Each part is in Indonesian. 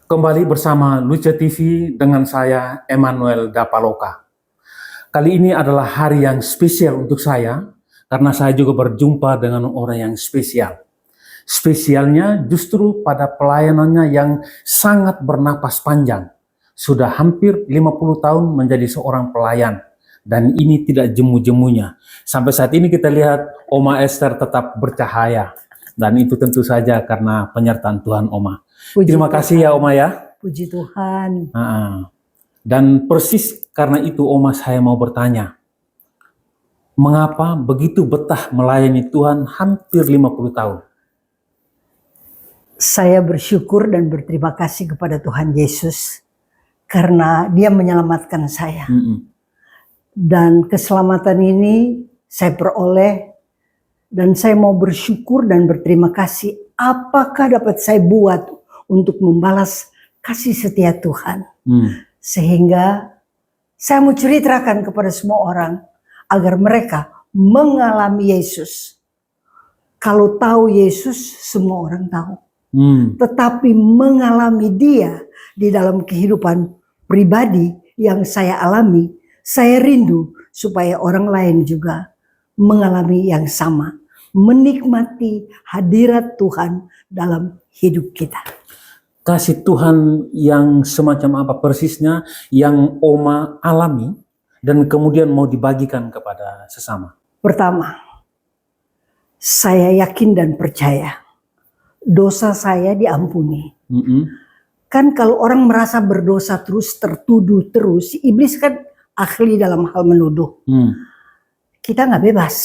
Kembali bersama Luce TV dengan saya Emmanuel Dapaloka. Kali ini adalah hari yang spesial untuk saya karena saya juga berjumpa dengan orang yang spesial. Spesialnya justru pada pelayanannya yang sangat bernapas panjang. Sudah hampir 50 tahun menjadi seorang pelayan dan ini tidak jemu-jemunya. Sampai saat ini kita lihat Oma Esther tetap bercahaya dan itu tentu saja karena penyertaan Tuhan Oma. Terima kasih ya Oma ya. Puji Tuhan. Dan persis karena itu Oma saya mau bertanya. Mengapa begitu betah melayani Tuhan hampir 50 tahun? Saya bersyukur dan berterima kasih kepada Tuhan Yesus karena Dia menyelamatkan saya. Dan keselamatan ini saya peroleh dan saya mau bersyukur dan berterima kasih. Apakah dapat saya buat untuk membalas kasih setia Tuhan. Sehingga saya mau ceritakan kepada semua orang agar mereka mengalami Yesus. Kalau tahu Yesus, semua orang tahu. Tetapi mengalami Dia di dalam kehidupan pribadi yang saya alami, saya rindu supaya orang lain juga mengalami yang sama. Menikmati hadirat Tuhan dalam hidup kita. Kasih Tuhan yang semacam apa persisnya yang Oma alami dan kemudian mau dibagikan kepada sesama? Pertama, saya yakin dan percaya dosa saya diampuni. Kan kalau orang merasa berdosa terus, tertuduh terus, iblis kan ahli dalam hal menuduh. Kita nggak bebas.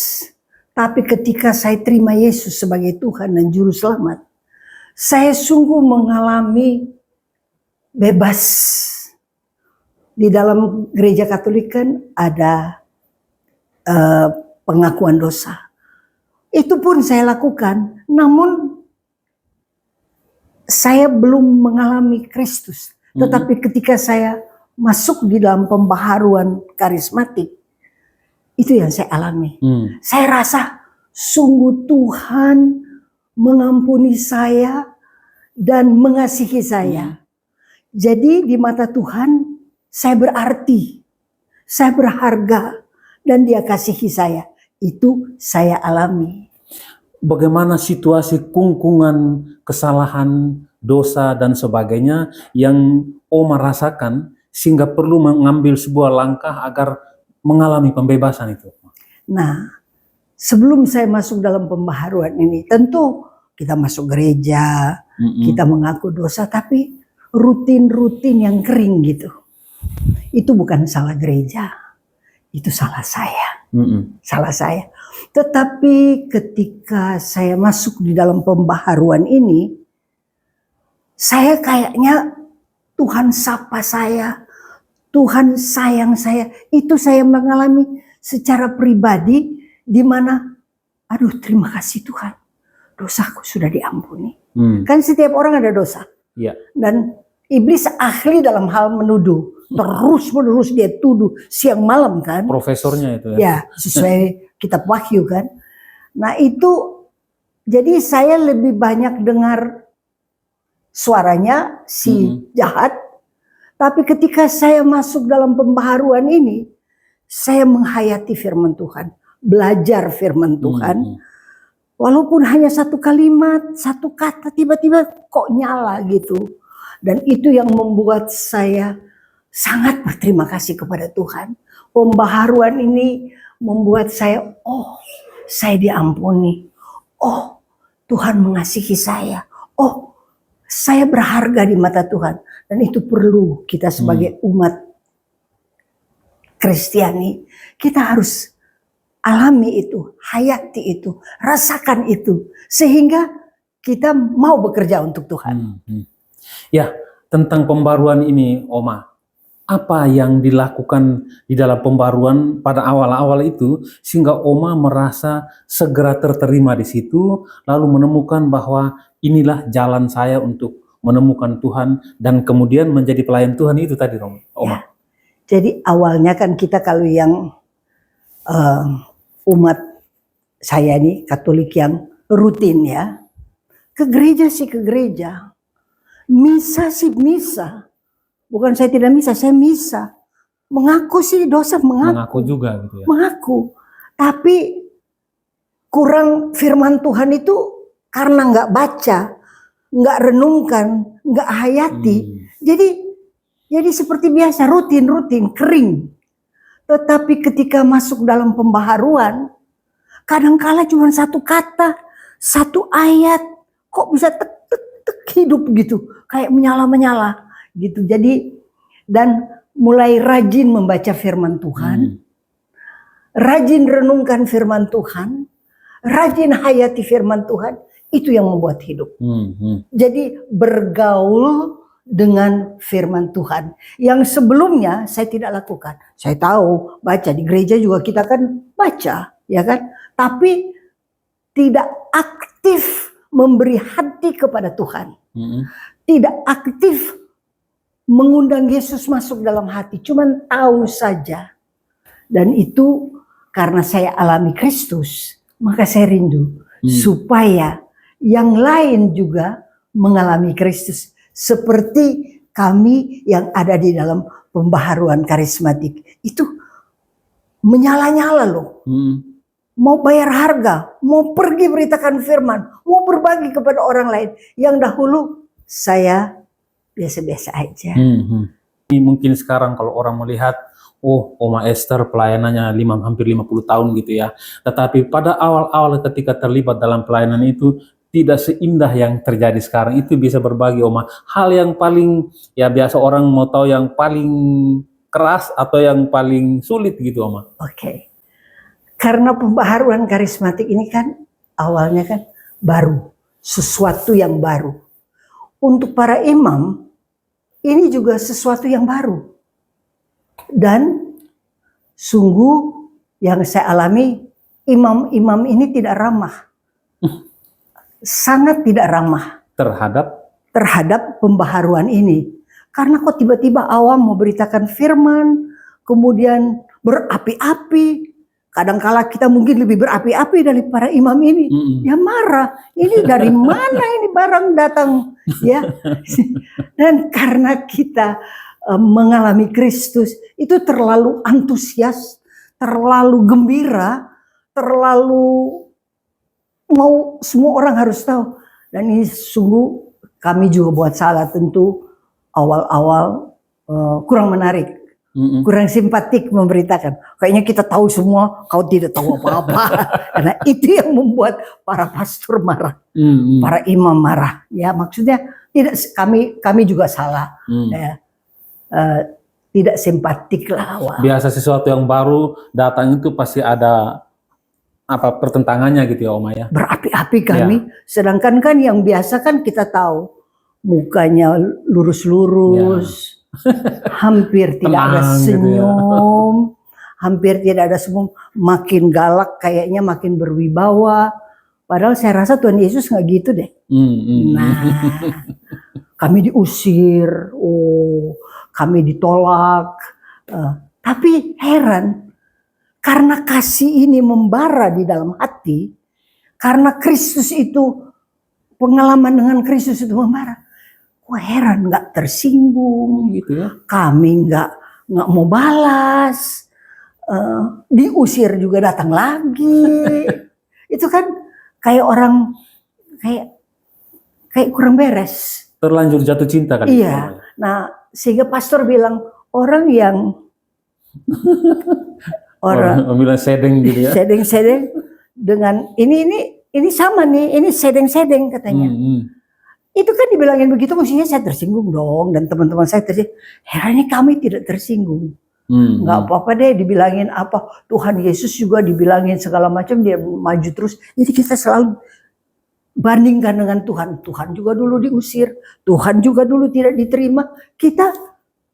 Tapi ketika saya terima Yesus sebagai Tuhan dan Juru Selamat, saya sungguh mengalami bebas. Di dalam gereja Katolik kan ada pengakuan dosa. Itu pun saya lakukan, namun saya belum mengalami Kristus. Tetapi ketika saya masuk di dalam pembaharuan karismatik, itu yang saya alami. Saya rasa sungguh Tuhan mengampuni saya dan mengasihi saya. Jadi di mata Tuhan saya berarti, saya berharga dan Dia kasihi saya. Itu saya alami. Bagaimana situasi kungkungan, kesalahan, dosa dan sebagainya yang Oma rasakan sehingga perlu mengambil sebuah langkah agar mengalami pembebasan itu? Nah, sebelum saya masuk dalam pembaharuan ini, tentu kita masuk gereja, kita mengaku dosa, tapi rutin-rutin yang kering gitu. Itu bukan salah gereja, itu salah saya. Salah saya. Tetapi ketika saya masuk di dalam pembaharuan ini, saya kayaknya Tuhan sapa saya, Tuhan sayang saya. Itu saya mengalami secara pribadi di mana, aduh terima kasih Tuhan, dosaku sudah diampuni. Kan setiap orang ada dosa. Dan iblis ahli dalam hal menuduh. Terus menerus dia tuduh siang malam kan. Profesornya itu ya. Ya, sesuai kitab Wahyu kan. Nah itu, jadi saya lebih banyak dengar suaranya si jahat. Tapi ketika saya masuk dalam pembaharuan ini, saya menghayati firman Tuhan. Belajar firman Tuhan. Walaupun hanya satu kalimat, satu kata, tiba-tiba kok nyala gitu. Dan itu yang membuat saya sangat berterima kasih kepada Tuhan. Pembaharuan ini membuat saya, oh saya diampuni. Oh Tuhan mengasihi saya. Oh saya berharga di mata Tuhan. Dan itu perlu kita sebagai umat Kristiani. Kita harus alami itu, hayati itu, rasakan itu. Sehingga kita mau bekerja untuk Tuhan. Ya, tentang pembaruan ini Oma. Apa yang dilakukan di dalam pembaruan pada awal-awal itu sehingga Oma merasa segera terterima di situ, lalu menemukan bahwa inilah jalan saya untuk menemukan Tuhan dan kemudian menjadi pelayan Tuhan itu tadi Oma. Ya, jadi awalnya kan kita kalau yang umat saya ini Katolik yang rutin ya, ke gereja sih ke gereja. Misa sih misa. Bukan saya tidak misa, saya misa. Mengaku sih dosa, Mengaku juga gitu ya. mengaku. Tapi kurang firman Tuhan itu karena nggak baca, nggak renungkan, nggak hayati. Jadi seperti biasa rutin kering. Tetapi ketika masuk dalam pembaharuan, kadangkala cuma satu kata, satu ayat, kok bisa tek hidup gitu, kayak menyala gitu. Jadi dan mulai rajin membaca firman Tuhan, rajin renungkan firman Tuhan, rajin hayati firman Tuhan, itu yang membuat hidup. Jadi bergaul dengan firman Tuhan yang sebelumnya saya tidak lakukan. Saya tahu baca di gereja juga kita kan baca, ya kan? Tapi tidak aktif memberi hati kepada Tuhan. Tidak aktif mengundang Yesus masuk dalam hati, cuman tahu saja. Dan itu karena saya alami Kristus, maka saya rindu supaya yang lain juga mengalami Kristus seperti kami yang ada di dalam pembaharuan karismatik. Itu menyala-nyala loh. Mau bayar harga, mau pergi beritakan firman, mau berbagi kepada orang lain. Yang dahulu saya biasa-biasa aja. Ini mungkin sekarang kalau orang melihat, oh Oma Esther pelayanannya hampir 50 tahun gitu ya. Tetapi pada awal-awal ketika terlibat dalam pelayanan itu, tidak seindah yang terjadi sekarang. Itu bisa berbagi Oma. Hal yang paling, ya biasa orang mau tahu yang paling keras atau yang paling sulit gitu Oma. Oke. Karena pembaharuan karismatik ini kan awalnya kan baru. Sesuatu yang baru. Untuk para imam, ini juga sesuatu yang baru. Dan sungguh yang saya alami, imam-imam ini tidak ramah. Sangat tidak ramah terhadap pembaharuan ini. Karena kok tiba-tiba awam mau beritakan firman, kemudian berapi-api. Kadangkala kita mungkin lebih berapi-api dari para imam ini. Dia marah. Ini dari mana ini barang datang? Ya. Dan karena kita mengalami Kristus, itu terlalu antusias, terlalu gembira, terlalu mau semua orang harus tahu. Dan ini sungguh kami juga buat salah tentu awal-awal kurang menarik, kurang simpatik memberitakan. Kayaknya kita tahu semua, kau tidak tahu apa-apa. Karena itu yang membuat para pastor marah, para imam marah. Ya maksudnya tidak, kami juga salah. Ya, tidak simpatik lah. Biasa sesuatu yang baru datang itu pasti ada apa pertentangannya gitu ya Oma ya. Berapi-api kami, sedangkan kan yang biasa kan kita tahu mukanya lurus-lurus, hampir tidak ada senyum, hampir tidak ada senyum, makin galak kayaknya, makin berwibawa. Padahal saya rasa Tuhan Yesus nggak gitu deh. Nah, kami diusir, kami ditolak, tapi heran. Karena kasih ini membara di dalam hati, karena Kristus itu, pengalaman dengan Kristus itu membara. Wah heran, nggak tersinggung, gitu ya. Kami nggak mau balas, diusir juga datang lagi. Itu kan kayak orang kayak kurang beres. Terlanjur jatuh cinta kali. Iya. Nah sehingga pastor bilang orang yang orang bilang sedeng gitu ya. Sedeng dengan ini sama nih, ini sedeng katanya. Itu kan dibilangin begitu, mestinya saya tersinggung dong, dan teman-teman saya tersinggung. Herannya kami tidak tersinggung. Nggak apa-apa deh dibilangin apa, Tuhan Yesus juga dibilangin segala macam, dia maju terus. Jadi kita selalu bandingkan dengan Tuhan. Tuhan juga dulu diusir, Tuhan juga dulu tidak diterima. Kita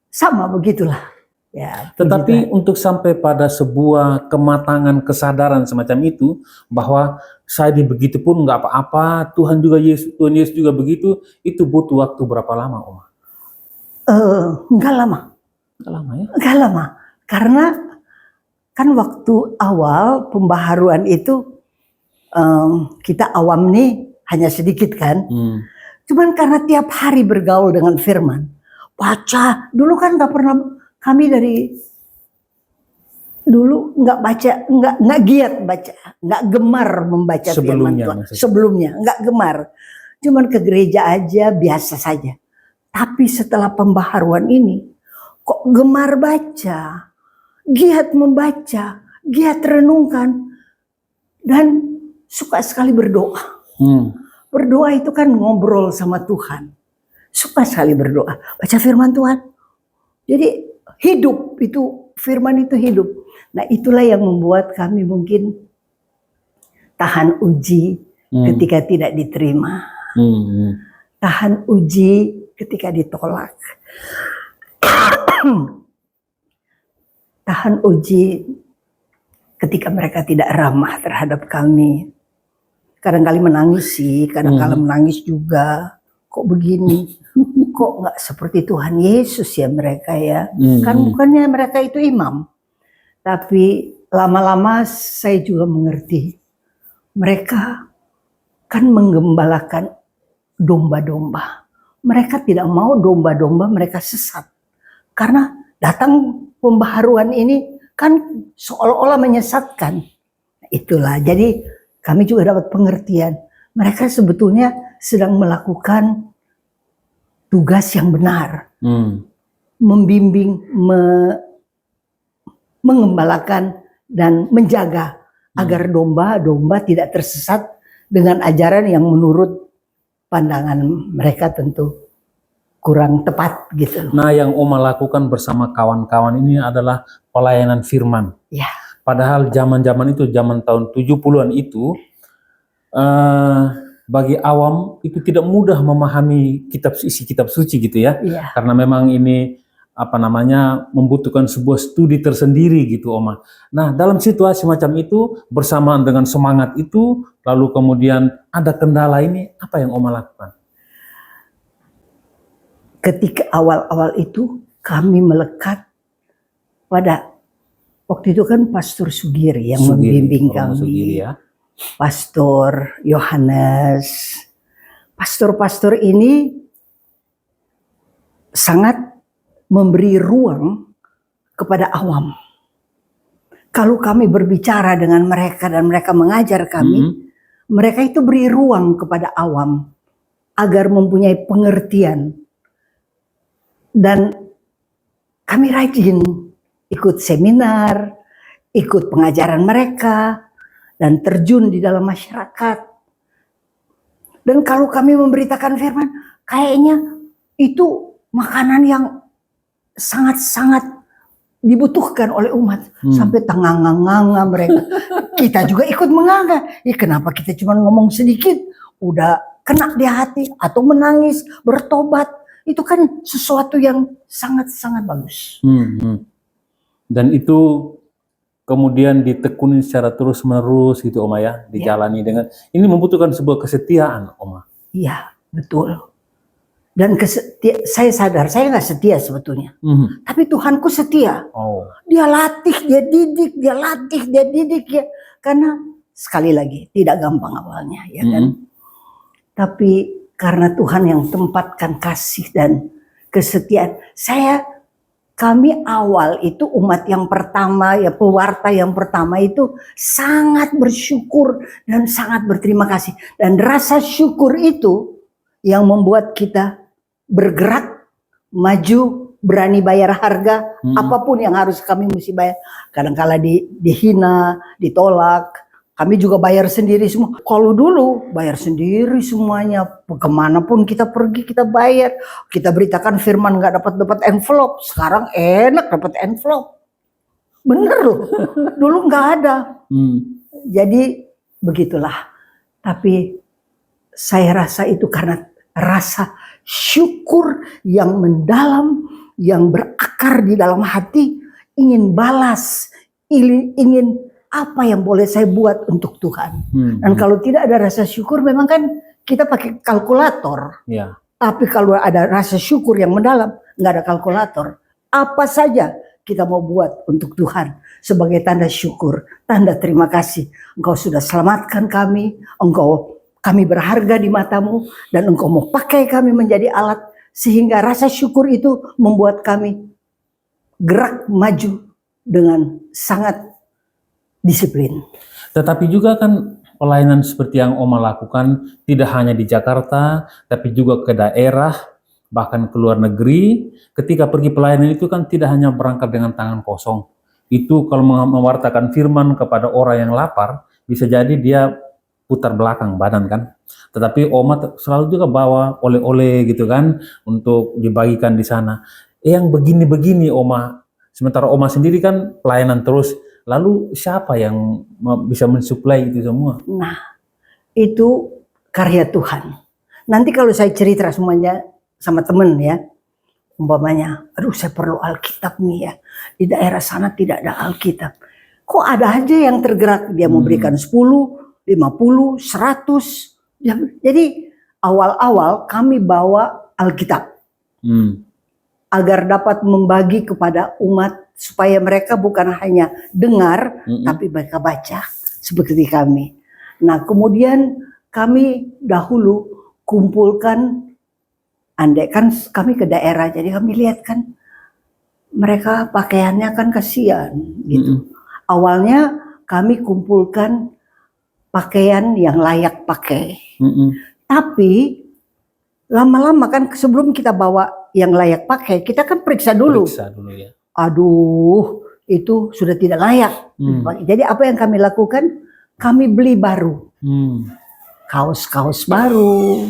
sama begitulah. Ya, tetapi untuk sampai pada sebuah kematangan kesadaran semacam itu, bahwa saya begitu pun nggak apa-apa, Tuhan Yesus juga begitu, itu butuh waktu berapa lama, Oma? Nggak lama. Nggak lama ya? Nggak lama, karena kan waktu awal pembaharuan itu kita awam nih hanya sedikit kan. Cuman karena tiap hari bergaul dengan firman, baca. Dulu kan nggak pernah, kami dari dulu nggak baca, nggak giat baca, nggak gemar membaca firman Sebelumnya Tuhan. maksudnya. Sebelumnya nggak gemar, cuman ke gereja aja biasa saja. Tapi setelah pembaharuan ini, kok gemar baca, giat membaca, giat renungkan, dan suka sekali berdoa. Berdoa itu kan ngobrol sama Tuhan. Suka sekali berdoa, baca firman Tuhan. Jadi hidup itu, firman itu hidup. Nah itulah yang membuat kami mungkin tahan uji ketika tidak diterima. Tahan uji ketika ditolak. Tahan uji ketika mereka tidak ramah terhadap kami. Kadang-kali menangis sih, kadang-kala menangis juga. Kok begini? Kok nggak seperti Tuhan Yesus ya mereka ya? Kan bukannya mereka itu imam. Tapi lama-lama saya juga mengerti. Mereka kan menggembalakan domba-domba. Mereka tidak mau domba-domba mereka sesat. Karena datang pembaharuan ini kan seolah-olah menyesatkan. Itulah, jadi kami juga dapat pengertian. Mereka sebetulnya sedang melakukan tugas yang benar. Membimbing, mengembalakan, dan menjaga agar domba-domba tidak tersesat dengan ajaran yang menurut pandangan mereka tentu kurang tepat gitu. Nah, yang Oma lakukan bersama kawan-kawan ini adalah pelayanan firman. Ya. Padahal zaman-zaman itu, zaman tahun 70-an itu, bagi awam itu tidak mudah memahami isi kitab suci gitu ya. Ya. Karena memang ini membutuhkan sebuah studi tersendiri gitu Oma. Nah, dalam situasi macam itu, bersamaan dengan semangat itu, lalu kemudian ada kendala ini, apa yang Oma lakukan? Ketika awal-awal itu kami melekat pada, waktu itu kan Pastor Sugiri yang membimbing kami. Sugiri, ya. Pastor Yohanes. Pastor-pastor ini sangat memberi ruang kepada awam. Kalau kami berbicara dengan mereka dan mereka mengajar kami, mereka itu beri ruang kepada awam agar mempunyai pengertian. Dan kami rajin ikut seminar, ikut pengajaran mereka, dan terjun di dalam masyarakat. Dan kalau kami memberitakan firman, kayaknya itu makanan yang sangat-sangat dibutuhkan oleh umat. Sampai tenganga-nganga mereka. Kita juga ikut menganga. Ya, kenapa kita cuma ngomong sedikit, udah kena di hati, atau menangis, bertobat. Itu kan sesuatu yang sangat-sangat bagus. Dan itu kemudian ditekuni secara terus-menerus gitu Oma ya, dijalani dengan, ini membutuhkan sebuah kesetiaan Oma. Iya, betul. Dan saya sadar, saya nggak setia sebetulnya. Tapi Tuhanku setia. Dia latih, dia didik, dia latih, dia didik ya. Karena sekali lagi, tidak gampang awalnya ya kan. Tapi karena Tuhan yang tempatkan kasih dan kesetiaan. Kami awal itu umat yang pertama, ya pewarta yang pertama itu sangat bersyukur dan sangat berterima kasih. Dan rasa syukur itu yang membuat kita bergerak, maju, berani bayar harga, apapun yang harus kami mesti bayar. Kadang-kala dihina, ditolak. Kami juga bayar sendiri semua. Kalau dulu bayar sendiri semuanya. Kemanapun kita pergi kita bayar. Kita beritakan firman nggak dapat envelope. Sekarang enak dapat envelope. Bener loh. Dulu nggak ada. Jadi begitulah. Tapi saya rasa itu karena rasa syukur yang mendalam, yang berakar di dalam hati, ingin balas, ingin apa yang boleh saya buat untuk Tuhan. Dan kalau tidak ada rasa syukur, memang kan kita pakai kalkulator. Tapi kalau ada rasa syukur yang mendalam, nggak ada kalkulator. Apa saja kita mau buat untuk Tuhan sebagai tanda syukur, tanda terima kasih. Engkau sudah selamatkan kami, Engkau kami berharga di matamu dan engkau mau pakai kami menjadi alat, sehingga rasa syukur itu membuat kami gerak maju dengan sangat disiplin. Tetapi juga kan pelayanan seperti yang Oma lakukan tidak hanya di Jakarta, tapi juga ke daerah, bahkan ke luar negeri. Ketika pergi pelayanan itu kan tidak hanya berangkat dengan tangan kosong. Itu kalau mewartakan firman kepada orang yang lapar, bisa jadi dia putar belakang badan kan. Tetapi Oma selalu juga bawa oleh-oleh gitu kan, untuk dibagikan di sana. Yang begini-begini Oma, sementara Oma sendiri kan pelayanan terus, lalu siapa yang bisa mensuplai itu semua? Nah, itu karya Tuhan. Nanti kalau saya cerita semuanya sama temen ya, umpamanya, aduh saya perlu Alkitab nih ya, di daerah sana tidak ada Alkitab. Kok ada aja yang tergerak, dia mau berikan 10, 50, 100. Jadi awal-awal kami bawa Alkitab. Agar dapat membagi kepada umat, supaya mereka bukan hanya dengar, tapi mereka baca seperti kami. Nah, kemudian kami dahulu kumpulkan, andai kan kami ke daerah, jadi kami lihat kan mereka pakaiannya kan kasihan gitu. Awalnya kami kumpulkan pakaian yang layak pakai. Tapi lama-lama kan sebelum kita bawa yang layak pakai, kita kan periksa dulu. Periksa dulu ya. Aduh, itu sudah tidak layak. Jadi apa yang kami lakukan? Kami beli baru. Kaos-kaos baru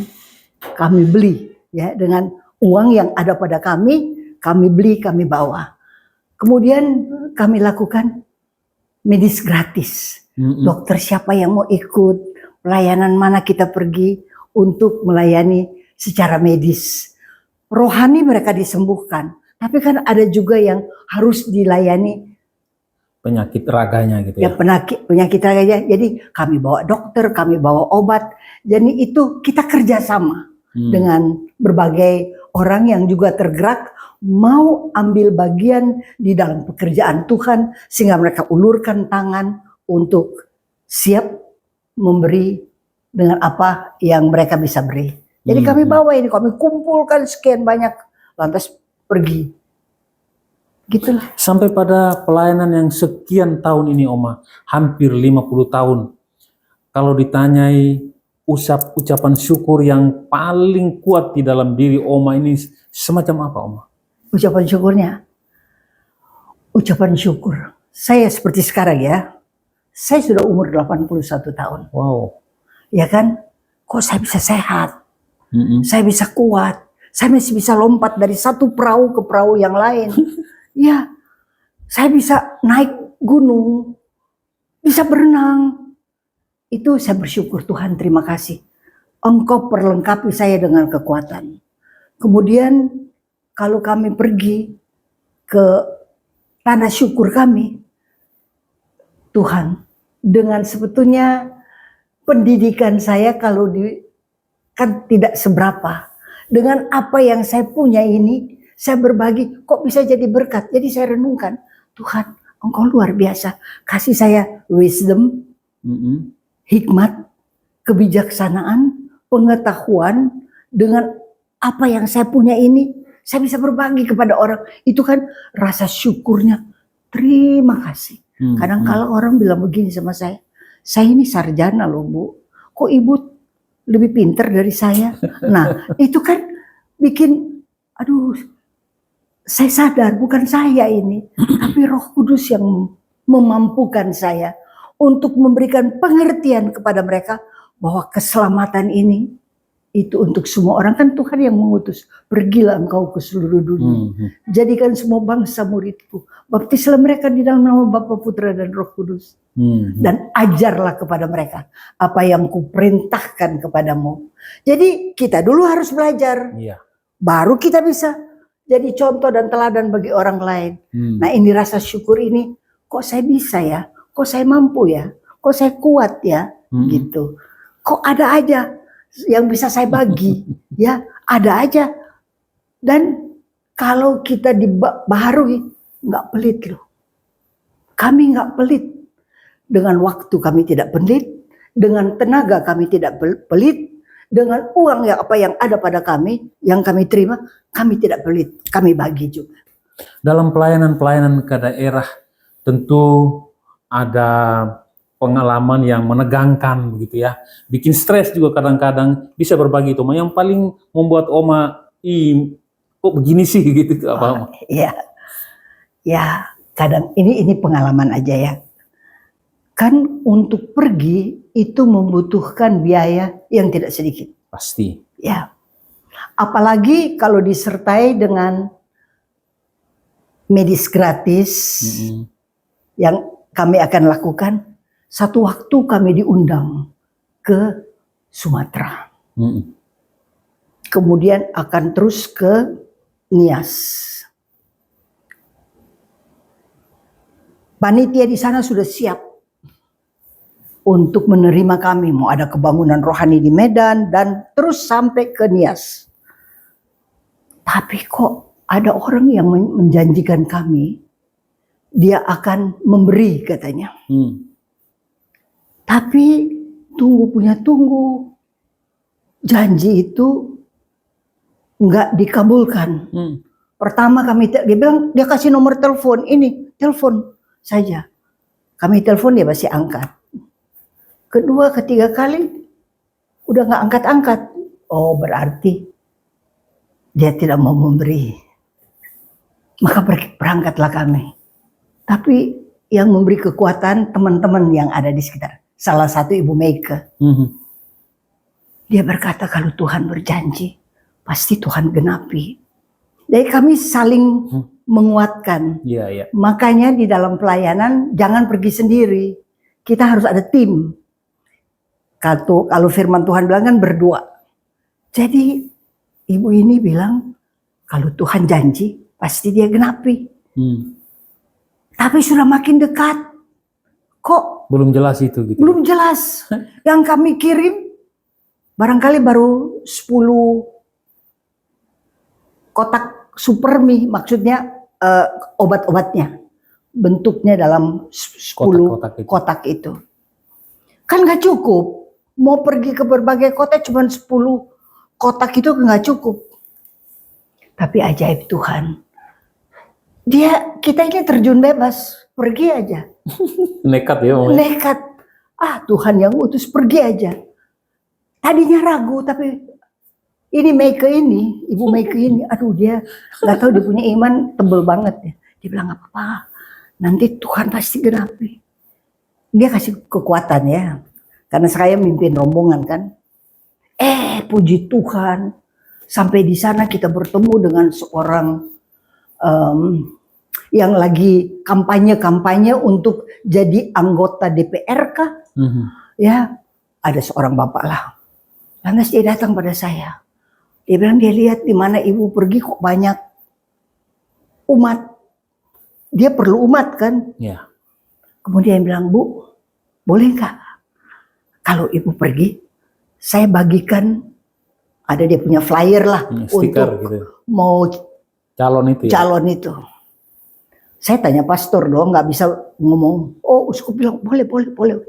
kami beli ya, dengan uang yang ada pada kami beli, kami bawa. Kemudian kami lakukan medis gratis. Dokter siapa yang mau ikut, pelayanan mana kita pergi untuk melayani secara medis. Rohani mereka disembuhkan, tapi kan ada juga yang harus dilayani penyakit raganya gitu ya. Penyakit raganya. Jadi kami bawa dokter, kami bawa obat. Jadi itu kita kerjasama dengan berbagai orang yang juga tergerak mau ambil bagian di dalam pekerjaan Tuhan, sehingga mereka ulurkan tangan untuk siap memberi dengan apa yang mereka bisa beri. Jadi kami bawa ini, kami kumpulkan sekian banyak, lantas pergi. Gitulah. Sampai pada pelayanan yang sekian tahun ini Oma, hampir 50 tahun. Kalau ditanyai ucapan syukur yang paling kuat di dalam diri Oma ini semacam apa Oma? Ucapan syukurnya? Ucapan syukur. Saya seperti sekarang ya, saya sudah umur 81 tahun. Wow. Ya kan? Kok saya bisa sehat? Saya bisa kuat, saya masih bisa lompat dari satu perahu ke perahu yang lain. Ya, saya bisa naik gunung, bisa berenang. Itu saya bersyukur, Tuhan terima kasih. Engkau perlengkapi saya dengan kekuatan. Kemudian kalau kami pergi ke tanah syukur kami, Tuhan, dengan sebetulnya pendidikan saya kalau kan tidak seberapa. Dengan apa yang saya punya ini, saya berbagi, kok bisa jadi berkat. Jadi saya renungkan, Tuhan, Engkau luar biasa. Kasih saya wisdom, hikmat, kebijaksanaan, pengetahuan. Dengan apa yang saya punya ini, saya bisa berbagi kepada orang. Itu kan rasa syukurnya. Terima kasih. Kadang kala orang bilang begini sama saya ini sarjana loh Bu. Kok Ibu lebih pintar dari saya? Nah, itu kan bikin, aduh, saya sadar bukan saya ini, tapi Roh Kudus yang memampukan saya untuk memberikan pengertian kepada mereka bahwa keselamatan ini itu untuk semua orang. Kan Tuhan yang mengutus, pergilah engkau ke seluruh dunia, jadikan semua bangsa muridku, baptislah mereka di dalam nama Bapa, Putra dan Roh Kudus, dan ajarlah kepada mereka apa yang kuperintahkan kepadamu. Jadi kita dulu harus belajar, baru kita bisa jadi contoh dan teladan bagi orang lain. Nah, ini rasa syukur ini, kok saya bisa ya, kok saya mampu ya, kok saya kuat ya, gitu. Kok ada aja yang bisa saya bagi, ya ada aja. Dan kalau kita dibaharui, nggak pelit loh. Kami nggak pelit. Dengan waktu kami tidak pelit, dengan tenaga kami tidak pelit, dengan uang yang apa yang ada pada kami, yang kami terima, kami tidak pelit, kami bagi juga. Dalam pelayanan-pelayanan ke daerah tentu ada pengalaman yang menegangkan begitu ya, bikin stres juga kadang-kadang, bisa berbagi itu. Yang paling membuat Oma, kok begini sih gitu apa Oma? Ya, ya kadang ini pengalaman aja ya. Kan untuk pergi itu membutuhkan biaya yang tidak sedikit. Pasti. Ya, apalagi kalau disertai dengan medis gratis yang kami akan lakukan. Satu waktu kami diundang ke Sumatera. Kemudian akan terus ke Nias. Panitia di sana sudah siap untuk menerima kami. Mau ada kebangunan rohani di Medan dan terus sampai ke Nias. Tapi kok ada orang yang menjanjikan kami, dia akan memberi katanya. Tapi tunggu. Janji itu nggak dikabulkan. Pertama dia bilang dia kasih nomor telepon, ini telepon saja. Kami telepon dia masih angkat. Kedua, ketiga kali udah nggak angkat-angkat. Oh berarti dia tidak mau memberi. Maka berangkatlah kami. Tapi yang memberi kekuatan teman-teman yang ada di sekitar. Salah satu Ibu Meike. Dia berkata kalau Tuhan berjanji, pasti Tuhan genapi. Jadi kami saling menguatkan. Makanya di dalam pelayanan jangan pergi sendiri. Kita harus ada tim. Kalau firman Tuhan bilang kan berdua. Jadi ibu ini bilang kalau Tuhan janji pasti dia genapi. Tapi sudah makin dekat. Kok belum jelas itu gitu. Belum jelas. Yang kami kirim barangkali baru 10 kotak supermi, maksudnya obat-obatnya. Bentuknya dalam 10 kotak itu. Kan gak cukup. Mau pergi ke berbagai kota cuma 10 kotak itu gak cukup. Tapi ajaib Tuhan. Kita ini terjun bebas, pergi aja. Nekat ya. Nekat. Tuhan yang utus, pergi aja. Tadinya ragu, tapi ini Ibu Meike ini, aduh dia nggak tahu dia punya iman tebel banget ya. Dia bilang nggak apa-apa, nanti Tuhan pasti genapi. Dia kasih kekuatan ya, karena saya mimpin rombongan kan. Puji Tuhan, sampai di sana kita bertemu dengan seorang yang lagi kampanye untuk jadi anggota DPR kah? Ya, ada seorang bapak lah. Lantas dia datang pada saya. Dia bilang dia lihat di mana ibu pergi kok banyak umat. Dia perlu umat kan? Ya. Kemudian dia bilang, Bu, boleh nggak kalau ibu pergi, saya bagikan, ada dia punya flyer lah stiker, untuk gitu. Mau calon itu. Saya tanya pastor dong, nggak bisa ngomong. Oh, uskup bilang boleh.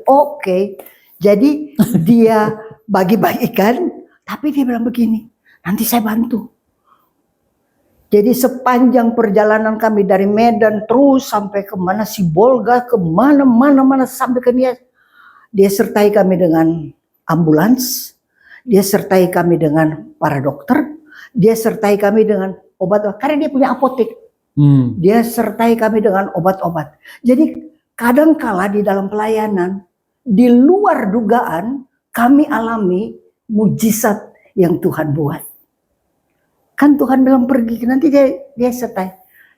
Oke. Jadi dia bagi-bagikan, tapi dia bilang begini, nanti saya bantu. Jadi sepanjang perjalanan kami dari Medan terus sampai ke mana Sibolga, ke mana sampai ke Nias, dia sertai kami dengan ambulans, dia sertai kami dengan para dokter, dia sertai kami dengan obat, karena dia punya apotek. Dia sertai kami dengan obat-obat. Jadi kadangkala di dalam pelayanan, di luar dugaan, kami alami mujizat yang Tuhan buat. Kan Tuhan bilang pergi, nanti dia sertai.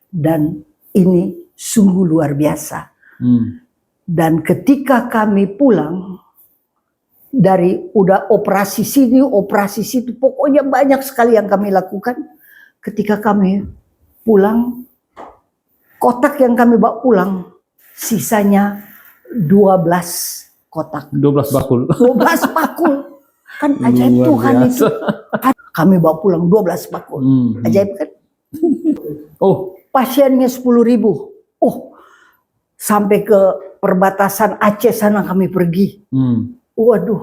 Dan ini sungguh luar biasa. Dan ketika kami pulang, dari udah operasi sini, operasi situ, pokoknya banyak sekali yang kami lakukan. Ketika kami pulang, kotak yang kami bawa pulang, sisanya 12 kotak. 12 bakul. 12 bakul. Kan ajaib Tuhan itu. Kami bawa pulang 12 bakul. Ajaib kan? Pasiennya 10.000. Sampai ke perbatasan Aceh sana kami pergi. Waduh,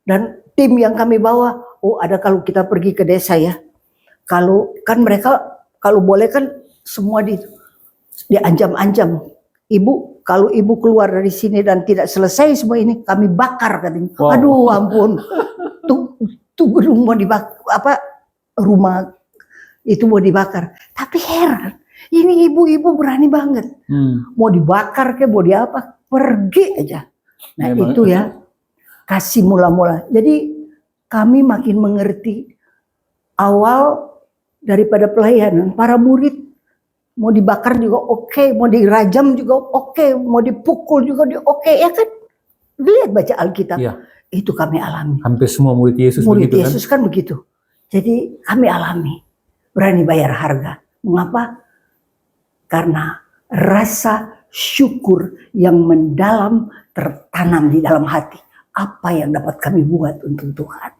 dan tim yang kami bawa, ada kalau kita pergi ke desa ya, kalau kan mereka kalau boleh kan semua diancam-ancam. Ibu, kalau ibu keluar dari sini dan tidak selesai semua ini, kami bakar katanya. Wow. Aduh ampun, tuh gedung mau dibakar, rumah itu mau dibakar. Tapi heran, ini ibu-ibu berani banget. Mau dibakar ke, mau diapa, pergi aja. Nah Memang. itu ya, kasih mula-mula. Jadi kami makin mengerti awal daripada pelayanan, para murid mau dibakar juga oke, mau dirajam juga oke, mau dipukul juga oke, ya kan? Lihat baca Alkitab, Iya. itu kami alami. Hampir semua murid Yesus Murid begitu Yesus kan begitu. Jadi kami alami, berani bayar harga. Mengapa? Karena rasa syukur yang mendalam tertanam di dalam hati. Apa yang dapat kami buat untuk Tuhan?